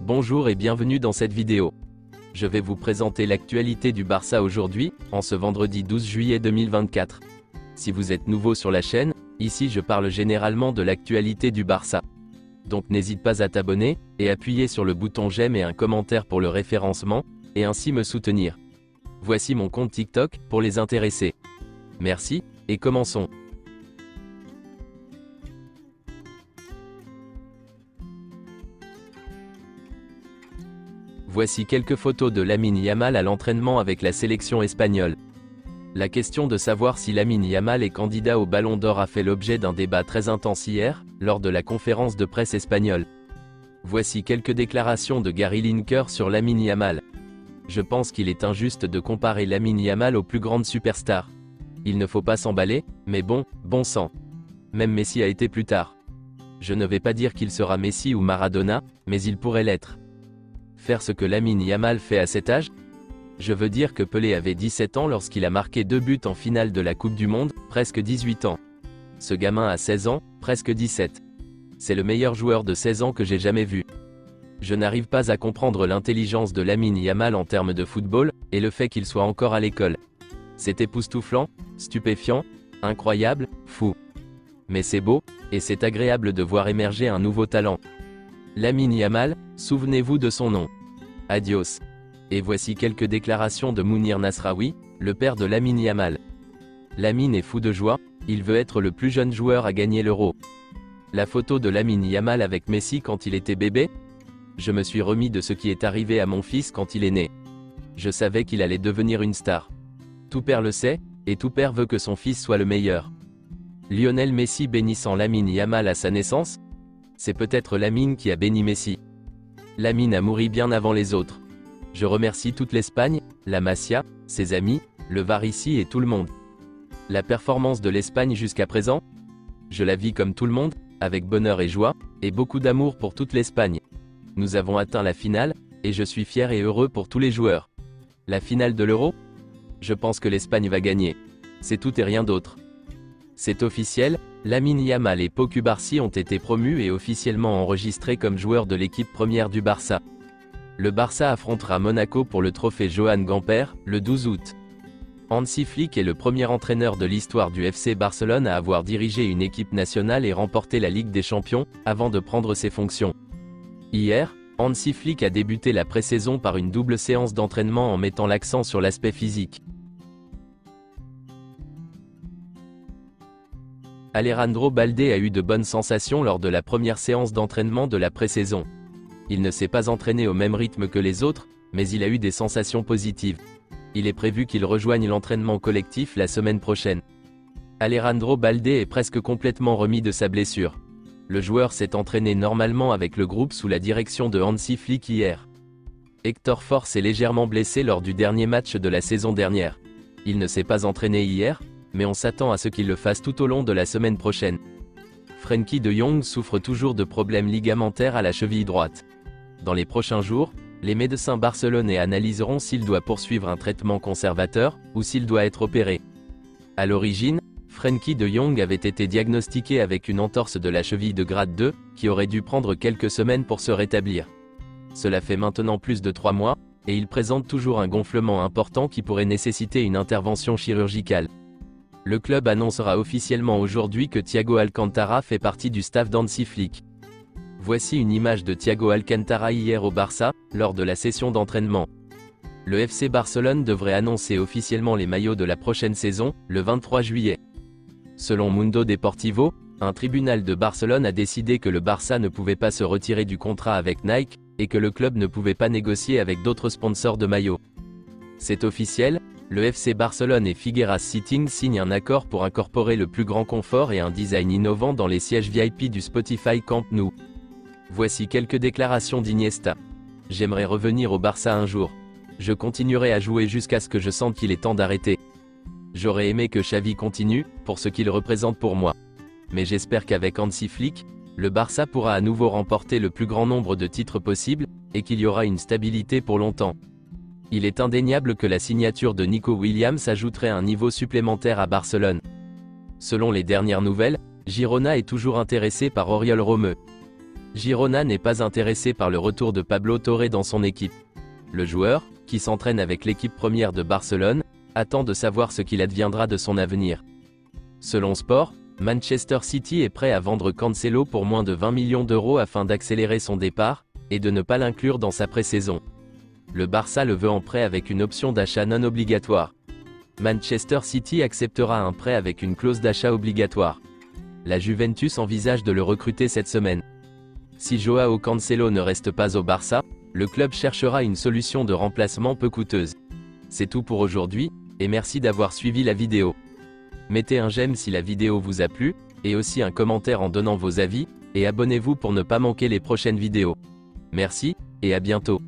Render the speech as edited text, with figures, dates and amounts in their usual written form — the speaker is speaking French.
Bonjour et bienvenue dans cette vidéo. Je vais vous présenter l'actualité du Barça aujourd'hui, en ce vendredi 12 juillet 2024. Si vous êtes nouveau sur la chaîne, ici je parle généralement de l'actualité du Barça. Donc n'hésite pas à t'abonner, et appuyer sur le bouton j'aime et un commentaire pour le référencement, et ainsi me soutenir. Voici mon compte TikTok, pour les intéressés. Merci, et commençons. Voici quelques photos de Lamine Yamal à l'entraînement avec la sélection espagnole. La question de savoir si Lamine Yamal est candidat au Ballon d'Or a fait l'objet d'un débat très intense hier, lors de la conférence de presse espagnole. Voici quelques déclarations de Gary Lineker sur Lamine Yamal. Je pense qu'il est injuste de comparer Lamine Yamal aux plus grandes superstars. Il ne faut pas s'emballer, mais bon sang. Même Messi a été plus tard. Je ne vais pas dire qu'il sera Messi ou Maradona, mais il pourrait l'être. Faire ce que Lamine Yamal fait à cet âge? Je veux dire que Pelé avait 17 ans lorsqu'il a marqué 2 buts en finale de la Coupe du Monde, presque 18 ans. Ce gamin a 16 ans, presque 17. C'est le meilleur joueur de 16 ans que j'ai jamais vu. Je n'arrive pas à comprendre l'intelligence de Lamine Yamal en termes de football, et le fait qu'il soit encore à l'école. C'est époustouflant, stupéfiant, incroyable, fou. Mais c'est beau, et c'est agréable de voir émerger un nouveau talent. Lamine Yamal, souvenez-vous de son nom. Adios. Et voici quelques déclarations de Mounir Nasraoui, le père de Lamine Yamal. Lamine est fou de joie, il veut être le plus jeune joueur à gagner l'Euro. La photo de Lamine Yamal avec Messi quand il était bébé? Je me suis remis de ce qui est arrivé à mon fils quand il est né. Je savais qu'il allait devenir une star. Tout père le sait, et tout père veut que son fils soit le meilleur. Lionel Messi bénissant Lamine Yamal à sa naissance? C'est peut-être Lamine qui a béni Messi. Lamine a mouru bien avant les autres. Je remercie toute l'Espagne, la Masia, ses amis, le VAR ici et tout le monde. La performance de l'Espagne jusqu'à présent? Je la vis comme tout le monde, avec bonheur et joie, et beaucoup d'amour pour toute l'Espagne. Nous avons atteint la finale, et je suis fier et heureux pour tous les joueurs. La finale de l'Euro? Je pense que l'Espagne va gagner. C'est tout et rien d'autre. C'est officiel, Lamine Yamal et Pau Cubarsí ont été promus et officiellement enregistrés comme joueurs de l'équipe première du Barça. Le Barça affrontera Monaco pour le trophée Johan Gamper, le 12 août. Hansi Flick est le premier entraîneur de l'histoire du FC Barcelone à avoir dirigé une équipe nationale et remporté la Ligue des Champions, avant de prendre ses fonctions. Hier, Hansi Flick a débuté la pré-saison par une double séance d'entraînement en mettant l'accent sur l'aspect physique. Alejandro Balde a eu de bonnes sensations lors de la première séance d'entraînement de la pré-saison. Il ne s'est pas entraîné au même rythme que les autres, mais il a eu des sensations positives. Il est prévu qu'il rejoigne l'entraînement collectif la semaine prochaine. Alejandro Balde est presque complètement remis de sa blessure. Le joueur s'est entraîné normalement avec le groupe sous la direction de Hansi Flick hier. Hector Fort s'est légèrement blessé lors du dernier match de la saison dernière. Il ne s'est pas entraîné hier, mais on s'attend à ce qu'il le fasse tout au long de la semaine prochaine. Frenkie de Jong souffre toujours de problèmes ligamentaires à la cheville droite. Dans les prochains jours, les médecins barcelonais analyseront s'il doit poursuivre un traitement conservateur, ou s'il doit être opéré. À l'origine, Frenkie de Jong avait été diagnostiqué avec une entorse de la cheville de grade 2, qui aurait dû prendre quelques semaines pour se rétablir. Cela fait maintenant plus de 3 mois, et il présente toujours un gonflement important qui pourrait nécessiter une intervention chirurgicale. Le club annoncera officiellement aujourd'hui que Thiago Alcantara fait partie du staff d'Hansi Flick. Voici une image de Thiago Alcantara hier au Barça, lors de la session d'entraînement. Le FC Barcelone devrait annoncer officiellement les maillots de la prochaine saison, le 23 juillet. Selon Mundo Deportivo, un tribunal de Barcelone a décidé que le Barça ne pouvait pas se retirer du contrat avec Nike, et que le club ne pouvait pas négocier avec d'autres sponsors de maillots. C'est officiel, le FC Barcelone et Figueras Seating signent un accord pour incorporer le plus grand confort et un design innovant dans les sièges VIP du Spotify Camp Nou. Voici quelques déclarations d'Iniesta. J'aimerais revenir au Barça un jour. Je continuerai à jouer jusqu'à ce que je sente qu'il est temps d'arrêter. J'aurais aimé que Xavi continue, pour ce qu'il représente pour moi. Mais j'espère qu'avec Hansi Flick, le Barça pourra à nouveau remporter le plus grand nombre de titres possible, et qu'il y aura une stabilité pour longtemps. Il est indéniable que la signature de Nico Williams ajouterait un niveau supplémentaire à Barcelone. Selon les dernières nouvelles, Girona est toujours intéressé par Oriol Romeu. Girona n'est pas intéressé par le retour de Pablo Torre dans son équipe. Le joueur, qui s'entraîne avec l'équipe première de Barcelone, attend de savoir ce qu'il adviendra de son avenir. Selon Sport, Manchester City est prêt à vendre Cancelo pour moins de 20 millions d'euros afin d'accélérer son départ, et de ne pas l'inclure dans sa pré-saison. Le Barça le veut en prêt avec une option d'achat non obligatoire. Manchester City acceptera un prêt avec une clause d'achat obligatoire. La Juventus envisage de le recruter cette semaine. Si Joao Cancelo ne reste pas au Barça, le club cherchera une solution de remplacement peu coûteuse. C'est tout pour aujourd'hui, et merci d'avoir suivi la vidéo. Mettez un j'aime si la vidéo vous a plu, et aussi un commentaire en donnant vos avis, et abonnez-vous pour ne pas manquer les prochaines vidéos. Merci, et à bientôt.